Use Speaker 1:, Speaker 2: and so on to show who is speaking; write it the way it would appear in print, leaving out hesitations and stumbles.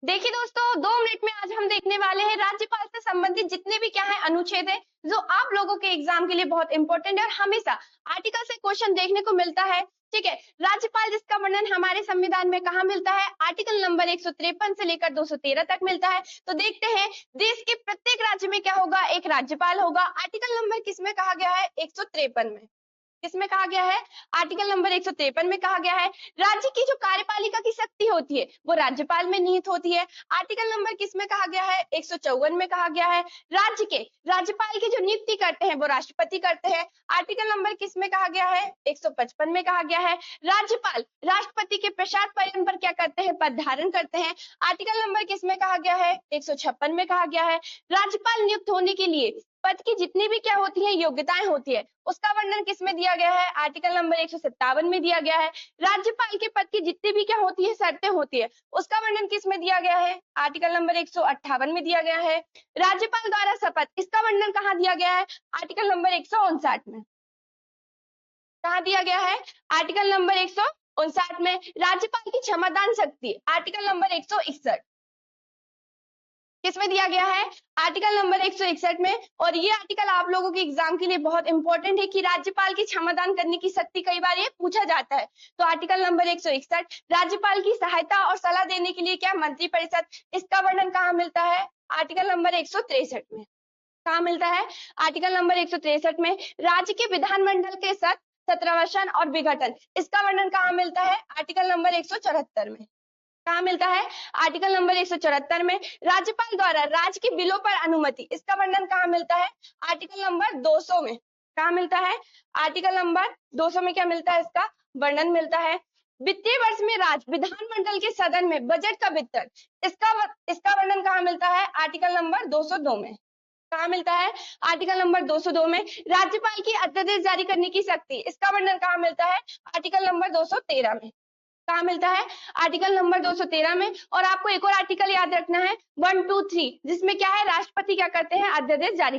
Speaker 1: देखिए दोस्तों, 2 मिनट में आज हम देखने वाले हैं राज्यपाल से संबंधित जितने भी क्या है अनुच्छेद है, जो आप लोगों के एग्जाम के लिए बहुत इंपॉर्टेंट है और हमेशा आर्टिकल से क्वेश्चन देखने को मिलता है। ठीक है, राज्यपाल जिसका वर्णन हमारे संविधान में कहाँ मिलता है? आर्टिकल नंबर 153 से लेकर 213 तक मिलता है। तो देखते हैं देश के प्रत्येक राज्य में क्या होगा, एक राज्यपाल होगा। आर्टिकल नंबर किसमें कहा गया है? 153 में। किसमें कहा गया है? आर्टिकल नंबर 153 में कहा गया है राज्य की जो कार्यपालिका की शक्ति होती है वो राज्यपाल में निहित होती है। आर्टिकल नंबर किसमें कहा गया है? 154 में कहा गया है राज्य के राज्यपाल की जो नियुक्ति करते हैं वो राष्ट्रपति करते हैं। आर्टिकल नंबर किसमें कहा गया है? 155 में कहा गया है राज्यपाल राष्ट्रपति के प्रसाद पर्यटन पर क्या करते हैं? पद धारण करते हैं। आर्टिकल नंबर किसमें कहा गया है? 156 में कहा गया है राज्यपाल नियुक्त होने के लिए पद की जितनी भी क्या होती है योग्यताएं होती है उसका वर्णन किसमें दिया गया है? आर्टिकल नंबर 157 में दिया गया है। राज्यपाल के पद की जितनी भी क्या होती है शर्तें होती है उसका वर्णन किसमें दिया गया है? आर्टिकल नंबर 158 में दिया गया है। राज्यपाल द्वारा शपथ इसका वर्णन कहाँ दिया गया है? आर्टिकल नंबर 159 में। कहाँ दिया गया है? आर्टिकल नंबर 159 में। राज्यपाल की क्षमादान शक्ति आर्टिकल नंबर 161 किसमें दिया गया है? आर्टिकल नंबर 161 में। और ये आर्टिकल आप लोगों के एग्जाम के लिए बहुत इंपॉर्टेंट है कि राज्यपाल की क्षमादान करने की शक्ति कई बार ये पूछा जाता है। तो आर्टिकल नंबर 161 राज्यपाल की सहायता और सलाह देने के लिए क्या मंत्रिपरिषद, इसका वर्णन कहाँ मिलता है? आर्टिकल नंबर 163 में। कहाँ मिलता है? आर्टिकल नंबर 163 में। राज्य के विधानमंडल के सत्रवशन और विघटन इसका वर्णन कहाँ मिलता है? आर्टिकल नंबर 174 में। कहाँ मिलता है? आर्टिकल नंबर 174 में। राज्यपाल द्वारा राज्य के बिलों पर अनुमति इसका वर्णन कहाँ मिलता है? आर्टिकल नंबर 200 में। कहाँ मिलता है? आर्टिकल नंबर 200 में क्या मिलता है? इसका वर्णन मिलता है। वित्तीय वर्ष में राज्य विधानमंडल के सदन में बजट का वितरण इसका वर्णन कहाँ मिलता है? आर्टिकल नंबर 202 में। कहाँ मिलता है? आर्टिकल नंबर 202 में। राज्यपाल की अध्यादेश जारी करने की शक्ति इसका वर्णन कहाँ मिलता है? आर्टिकल नंबर 213 में। कहाँ मिलता है? आर्टिकल नंबर 213 में। और आपको एक और आर्टिकल याद रखना है 1, 2, 3 जिसमें क्या है राष्ट्रपति क्या करते हैं? अध्यादेश जारी